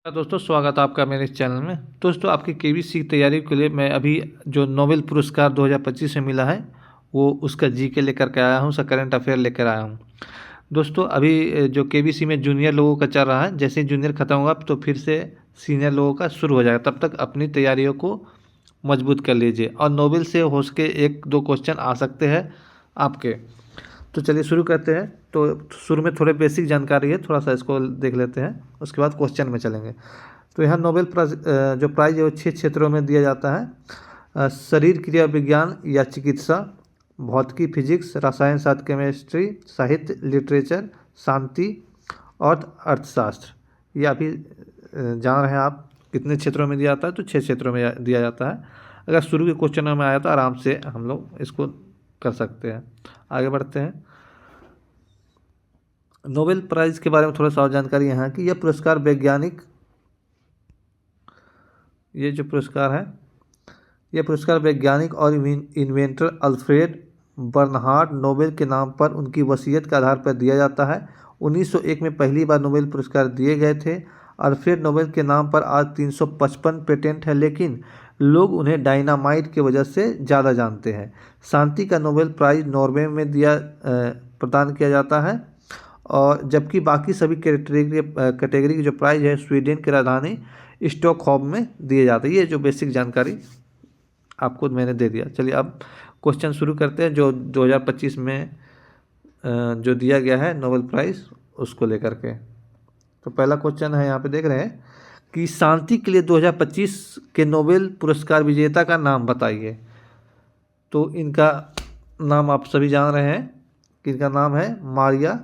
दोस्तों, स्वागत है आपका मेरे इस चैनल में। दोस्तों, आपकी केबीसी की तैयारी के लिए मैं अभी जो नोबेल पुरस्कार 2025 में मिला है वो उसका जीके लेकर के आया हूँ, उसका करंट अफेयर लेकर आया हूँ। दोस्तों, अभी जो केबीसी में जूनियर लोगों का चल रहा है, जैसे ही जूनियर खत्म होगा तो फिर से सीनियर लोगों का शुरू हो जाएगा। तब तक अपनी तैयारियों को मजबूत कर लीजिए और नोबेल से हो सके 1-2 क्वेश्चन आ सकते हैं आपके। तो चलिए शुरू करते हैं। तो शुरू में थोड़े बेसिक जानकारी है, थोड़ा सा इसको देख लेते हैं, उसके बाद क्वेश्चन में चलेंगे। तो यहाँ नोबेल प्राइज जो प्राइज है वो 6 क्षेत्रों में दिया जाता है। शरीर क्रिया विज्ञान या चिकित्सा, भौतिकी फिजिक्स, रसायन शास्त्र केमिस्ट्री, साहित्य लिटरेचर, शांति और अर्थशास्त्र। ये अभी जान रहे हैं आप कितने क्षेत्रों में दिया जाता है। तो 6 क्षेत्रों में दिया जाता है। अगर शुरू के क्वेश्चनों में आया तो आराम से हम लोग इसको कर सकते हैं। आगे बढ़ते हैं। नोबेल प्राइज के बारे में थोड़ा सा और जानकारी यहाँ की। यह पुरस्कार वैज्ञानिक ये जो पुरस्कार है यह पुरस्कार वैज्ञानिक और इन्वेंटर अल्फ्रेड बर्नहार्ड नोबेल के नाम पर उनकी वसीयत के आधार पर दिया जाता है। 1901 में पहली बार नोबेल पुरस्कार दिए गए थे। अल्फ्रेड नोबेल के नाम पर आज 355 पेटेंट है, लेकिन लोग उन्हें डायनामाइट की वजह से ज़्यादा जानते हैं। शांति का नोबेल प्राइज नॉर्वे में प्रदान किया जाता है, और जबकि बाकी सभी कैटेगरी की जो प्राइज है स्वीडन की राजधानी स्टॉकहोम में दिए जाते हैं। ये जो बेसिक जानकारी आपको मैंने दे दिया। चलिए अब क्वेश्चन शुरू करते हैं जो 2025 में जो दिया गया है नोबेल प्राइज़ उसको लेकर के। तो पहला क्वेश्चन है, यहाँ पे देख रहे हैं कि शांति के लिए 2025 के नोबेल पुरस्कार विजेता का नाम बताइए। तो इनका नाम आप सभी जान रहे हैं कि इनका नाम है मारिया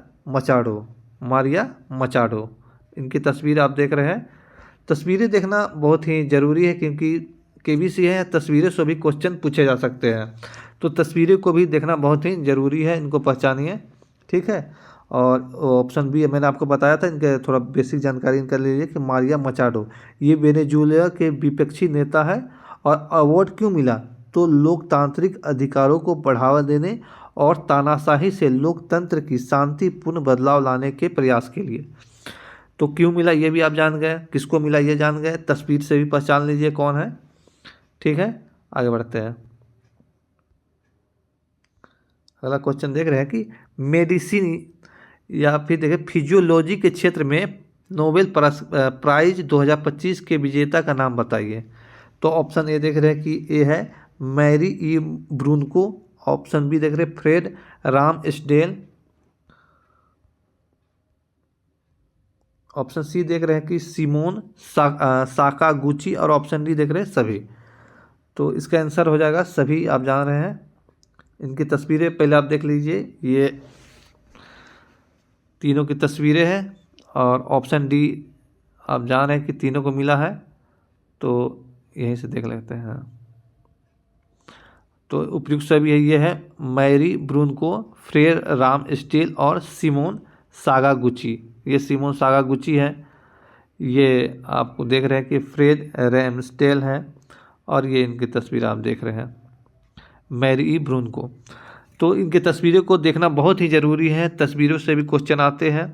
मचाडो। इनकी तस्वीर आप देख रहे हैं। तस्वीरें देखना बहुत ही ज़रूरी है, क्योंकि केबीसी है, तस्वीरों से भी क्वेश्चन पूछे जा सकते हैं। तो तस्वीरों को भी देखना बहुत ही ज़रूरी है, इनको पहचानिए, ठीक है। और ऑप्शन बी मैंने आपको बताया था, इनके थोड़ा बेसिक जानकारी इनका ले लीजिए कि मारिया मचाडो ये वेनेजुएला के विपक्षी नेता है। और अवार्ड क्यों मिला? तो लोकतांत्रिक अधिकारों को बढ़ावा देने और तानाशाही से लोकतंत्र की शांतिपूर्ण बदलाव लाने के प्रयास के लिए। तो क्यों मिला ये भी आप जान गए, किसको मिला ये जान गए, तस्वीर से भी पहचान लीजिए कौन है, ठीक है। आगे बढ़ते हैं। अगला क्वेश्चन देख रहे हैं कि मेडिसिन या फिर देखें फिजियोलॉजी के क्षेत्र में नोबेल प्राइज 2025 के विजेता का नाम बताइए। तो ऑप्शन ए देख रहे हैं कि ए है मैरी ई ब्रूनको, ऑप्शन बी देख रहे हैं फ्रेड रामस्डेल, ऑप्शन सी देख रहे हैं कि सिमोन साकागुची, और ऑप्शन डी देख रहे हैं सभी। तो इसका आंसर हो जाएगा सभी, आप जान रहे हैं। इनकी तस्वीरें पहले आप देख लीजिए, ये तीनों की तस्वीरें हैं, और ऑप्शन डी आप जान रहे हैं कि तीनों को मिला है। तो यहीं से देख लेते हैं। तो उपयुक्त सभी है, ये है मैरी ब्रूनको, फ्रेड रामस्डेल और सिमोन साकागुची। ये सिमोन साकागुची है, ये आपको देख रहे हैं कि फ्रेड रामस्डेल हैं, और ये इनकी तस्वीर आप देख रहे हैं मैरी ई ब्रूनको। तो इनकी तस्वीरों को देखना बहुत ही ज़रूरी है, तस्वीरों से भी क्वेश्चन आते हैं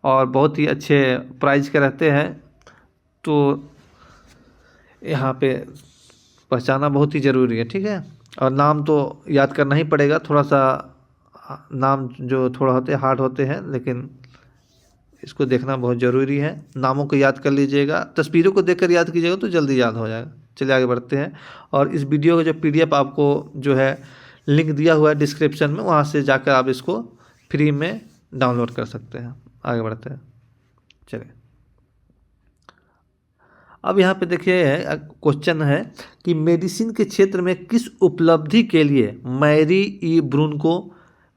और बहुत ही अच्छे प्राइज के रहते हैं। तो यहाँ पे पहचाना बहुत ही ज़रूरी है, ठीक है। और नाम तो याद करना ही पड़ेगा, थोड़ा सा नाम जो थोड़ा होते हार्ड होते हैं, लेकिन इसको देखना बहुत ज़रूरी है। नामों को याद कर लीजिएगा, तस्वीरों को देखकर याद कीजिएगा तो जल्दी याद हो जाएगा। चलिए आगे बढ़ते हैं। और इस वीडियो का जो PDF आपको जो है लिंक दिया हुआ है डिस्क्रिप्शन में, वहाँ से जाकर आप इसको फ्री में डाउनलोड कर सकते हैं। आगे बढ़ते हैं। चलिए अब यहाँ पे देखिए क्वेश्चन है कि मेडिसिन के क्षेत्र में किस उपलब्धि के लिए मैरी ई ब्रूनको,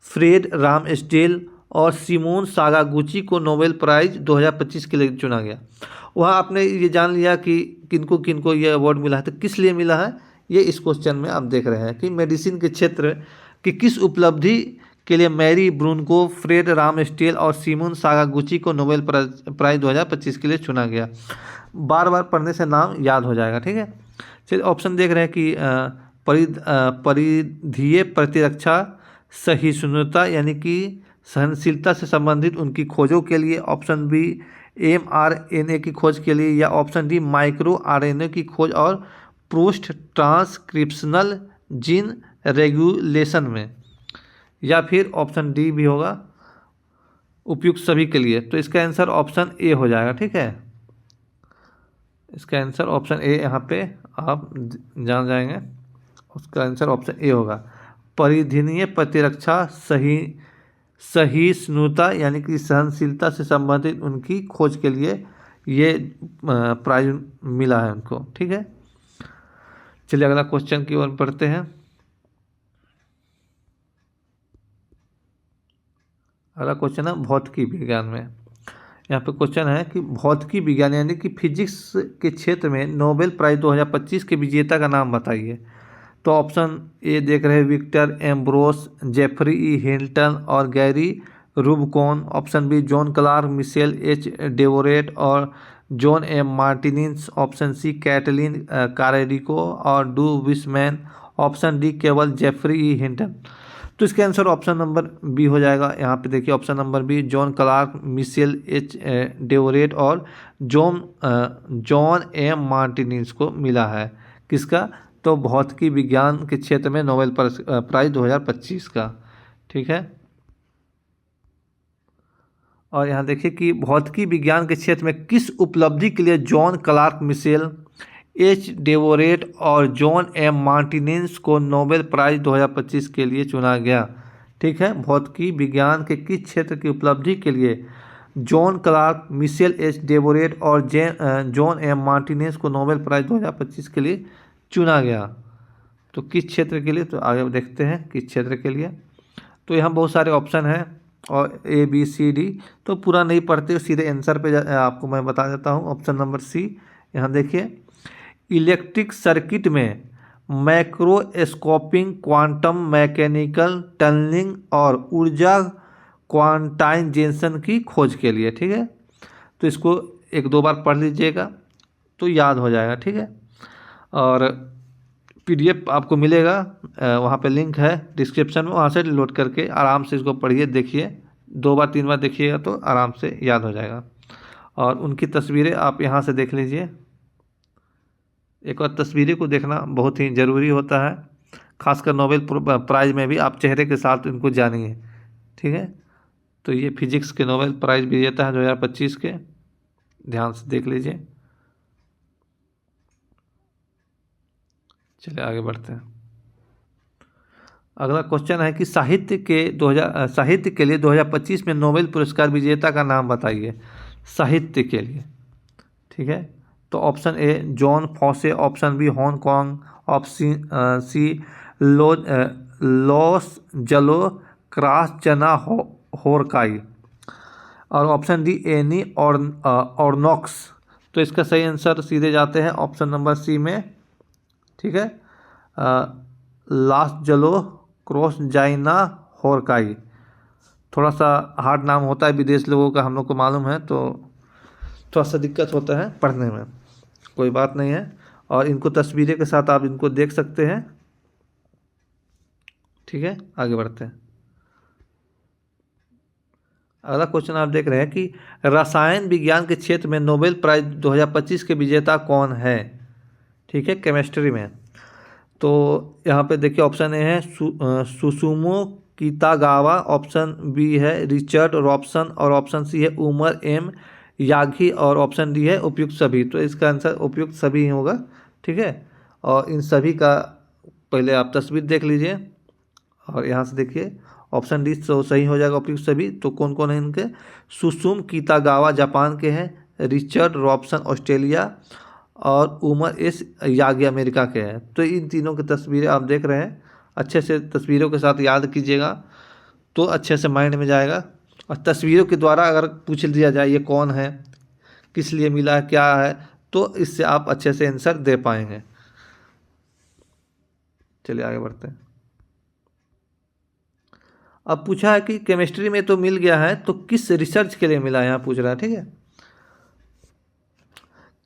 फ्रेड रामस्डेल और सिमोन साकागुची को नोबेल प्राइज 2025 के लिए चुना गया। वहाँ आपने ये जान लिया कि किनको किनको ये अवार्ड मिला है, तो किस लिए मिला है ये इस क्वेश्चन में आप देख रहे हैं कि मेडिसिन के क्षेत्र की किस उपलब्धि के लिए मैरी ब्रूनको, फ्रेड रामस्डेल और सिमोन साकागुची को नोबेल प्राइज 2025 के लिए चुना गया। बार बार पढ़ने से नाम याद हो जाएगा, ठीक है। चलिए ऑप्शन देख रहे हैं कि परिधीय प्रतिरक्षा सहिष्णुता यानी कि सहनशीलता से संबंधित उनकी खोजों के लिए, ऑप्शन बी mRNA की खोज के लिए, या ऑप्शन डी माइक्रो आरएनए की खोज और पोस्ट ट्रांसक्रिप्शनल जीन रेगुलेशन में, या फिर ऑप्शन डी भी होगा उपयुक्त सभी के लिए। तो इसका आंसर ऑप्शन ए हो जाएगा। ठीक है, इसका आंसर ऑप्शन ए यहाँ पे आप जान जाएंगे, उसका आंसर ऑप्शन ए होगा। परिधीय प्रतिरक्षा सहिष्णुता यानी कि सहनशीलता से संबंधित उनकी खोज के लिए ये प्राइज मिला है उनको। ठीक है, चलिए अगला क्वेश्चन की ओर बढ़ते हैं। अगला क्वेश्चन है भौतिकी विज्ञान में। यहाँ पे क्वेश्चन है कि भौतिकी विज्ञान यानी कि फिजिक्स के क्षेत्र में नोबेल प्राइज 2025 के विजेता का नाम बताइए। तो ऑप्शन ए देख रहे हैं Victor Ambros, Geoffrey E Hinton और Gary Ruvkun. Option B John Clarke, Michel H Devoret और John M Martinis. Option C Katalin Kariko और डू विसमैन। ऑप्शन डी केवल जेफरी ई हिल्टन। तो इसका आंसर ऑप्शन नंबर बी हो जाएगा। यहाँ पे देखिए option number B John Clarke, Michel H Devoret और जॉन एम मार्टिनिस को मिला है। किसका? तो भौतिकी विज्ञान के क्षेत्र में नोबेल प्राइज 2025 का। ठीक है, और यहाँ देखिए कि भौतिकी विज्ञान के क्षेत्र में किस उपलब्धि के लिए John Clarke, Michel H Devoret और जॉन एम मार्टिनेज को नोबेल प्राइज 2025 के लिए चुना गया। ठीक है, भौतिकी विज्ञान के किस क्षेत्र की उपलब्धि के लिए John Clarke, Michel H Devoret और जॉन एम मार्टिनेज को नोबेल प्राइज 2025 के लिए चुना गया। तो किस क्षेत्र के लिए? तो आगे देखते हैं किस क्षेत्र के लिए। तो यहाँ बहुत सारे ऑप्शन हैं और ए बी सी डी, तो पूरा नहीं पढ़ते, सीधे आंसर पे आपको मैं बता देता हूँ। ऑप्शन नंबर सी, यहाँ देखिए इलेक्ट्रिक सर्किट में मैक्रोस्कोपिंग, क्वांटम मैकेनिकल टनलिंग और ऊर्जा क्वांटाइजेशन की खोज के लिए। ठीक है, तो इसको एक दो बार पढ़ लीजिएगा तो याद हो जाएगा। ठीक है, और पीडीएफ आपको मिलेगा, वहाँ पे लिंक है डिस्क्रिप्शन में, वहाँ से लोड करके आराम से इसको पढ़िए, देखिए, दो बार तीन बार देखिएगा तो आराम से याद हो जाएगा। और उनकी तस्वीरें आप यहाँ से देख लीजिए। एक और तस्वीरें को देखना बहुत ही ज़रूरी होता है, खासकर नोबेल प्राइज़ में भी आप चेहरे के साथ इनको जानिए। ठीक है, तो ये फिजिक्स के नोबेल प्राइज़ विजेता है 2025 के, ध्यान से देख लीजिए। चलिए आगे बढ़ते हैं। अगला क्वेश्चन है कि साहित्य के लिए 2025 में नोबेल पुरस्कार विजेता का नाम बताइए। साहित्य के लिए। ठीक है, तो option A Jon Fosse, option B Han Kang, option C László क्रासचना होरकाई और ऑप्शन डी एनी ऑर्नॉक्स। तो इसका सही आंसर सीधे जाते हैं ऑप्शन नंबर सी में। ठीक है, लास जलो क्रॉस जाइना होरकाई। थोड़ा सा हार्ड नाम होता है विदेश लोगों का, हम लोग को मालूम है, तो थोड़ा सा दिक्कत होता है पढ़ने में, कोई बात नहीं है। और इनको तस्वीरें के साथ आप इनको देख सकते हैं। ठीक है, आगे बढ़ते हैं। अगला क्वेश्चन आप देख रहे हैं कि रसायन विज्ञान के क्षेत्र में नोबेल प्राइज 2025 के विजेता कौन है। ठीक है, केमिस्ट्री में। तो यहाँ पे देखिए ऑप्शन ए है सुसुमो कितागावा, ऑप्शन बी है रिचर्ड रॉबसन और ऑप्शन सी है उमर एम यागी और ऑप्शन डी है उपयुक्त सभी। तो इसका आंसर उपयुक्त सभी ही होगा। ठीक है, और इन सभी का पहले आप तस्वीर देख लीजिए और यहाँ से देखिए ऑप्शन डी तो सही हो जाएगा, उपयुक्त सभी। तो कौन कौन है इनके? सुसुम कितागावा जापान के हैं, रिचर्ड रॉबसन ऑस्ट्रेलिया और उमर एस यागी अमेरिका के हैं। तो इन तीनों की तस्वीरें आप देख रहे हैं, अच्छे से तस्वीरों के साथ याद कीजिएगा तो अच्छे से माइंड में जाएगा। और तस्वीरों के द्वारा अगर पूछ दिया जाए ये कौन है, किस लिए मिला है, क्या है, तो इससे आप अच्छे से आंसर दे पाएंगे। चलिए आगे बढ़ते हैं। अब पूछा है कि केमिस्ट्री में तो मिल गया है, तो किस रिसर्च के लिए मिला है, यहाँ पूछ रहा है। ठीक है,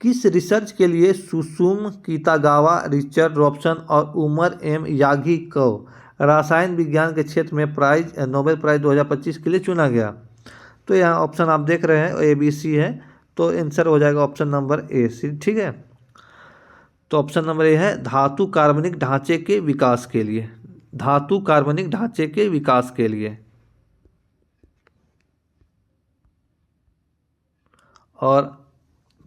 किस रिसर्च के लिए सुसुम कितागावा, रिचर्ड रॉबसन और उमर एम यागी को रसायन विज्ञान के क्षेत्र में नोबेल प्राइज 2025 के लिए चुना गया। तो यहाँ ऑप्शन आप देख रहे हैं ए बी सी है। तो आंसर हो जाएगा ऑप्शन नंबर ए सी। ठीक है, तो ऑप्शन नंबर ए है धातु कार्बनिक ढांचे के विकास के लिए, धातु कार्बनिक ढांचे के विकास के लिए। और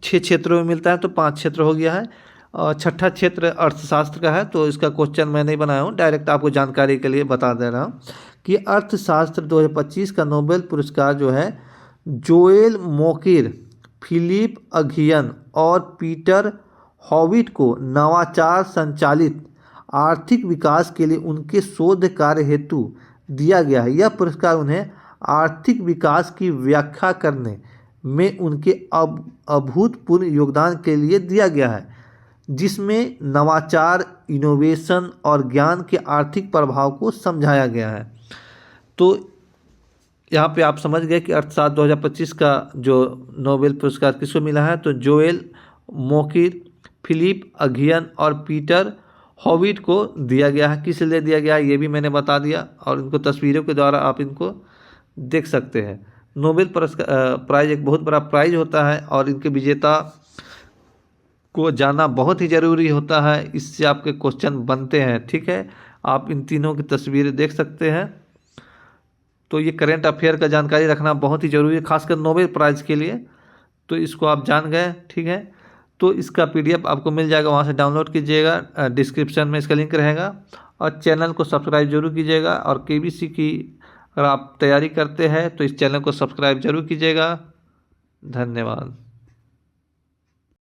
6 क्षेत्रों में मिलता है तो 5 क्षेत्र हो गया है। और छठा क्षेत्र अर्थशास्त्र का है, तो इसका क्वेश्चन मैं नहीं बनाया हूँ, डायरेक्ट आपको जानकारी के लिए बता दे रहा हूँ कि अर्थशास्त्र 2025 का नोबेल पुरस्कार जो है जोएल मोकिर, फिलिप अघियन और पीटर हॉविट को नवाचार संचालित आर्थिक विकास के लिए उनके शोध कार्य हेतु दिया गया है। यह पुरस्कार उन्हें आर्थिक विकास की व्याख्या करने में उनके अभूतपूर्व योगदान के लिए दिया गया है, जिसमें नवाचार, इनोवेशन और ज्ञान के आर्थिक प्रभाव को समझाया गया है। तो यहाँ पे आप समझ गए कि अर्थशास्त्र 2025 का जो नोबेल पुरस्कार किसको मिला है, तो जोएल मोकिर, फिलिप अघियन और पीटर हॉविट को दिया गया है। किस लिए दिया गया है ये भी मैंने बता दिया, और इनको तस्वीरों के द्वारा आप इनको देख सकते हैं। नोबेल पुरस्कार प्राइज एक बहुत बड़ा प्राइज होता है और इनके विजेता को जानना बहुत ही ज़रूरी होता है, इससे आपके क्वेश्चन बनते हैं। ठीक है, आप इन तीनों की तस्वीरें देख सकते हैं। तो ये करेंट अफेयर का जानकारी रखना बहुत ही ज़रूरी है, खासकर नोबेल प्राइज़ के लिए। तो इसको आप जान गए। ठीक है, तो इसका PDF आपको मिल जाएगा, वहाँ से डाउनलोड कीजिएगा, डिस्क्रिप्शन में इसका लिंक रहेगा। और चैनल को सब्सक्राइब जरूर कीजिएगा, और KBC की अगर आप तैयारी करते हैं तो इस चैनल को सब्सक्राइब जरूर कीजिएगा। धन्यवाद।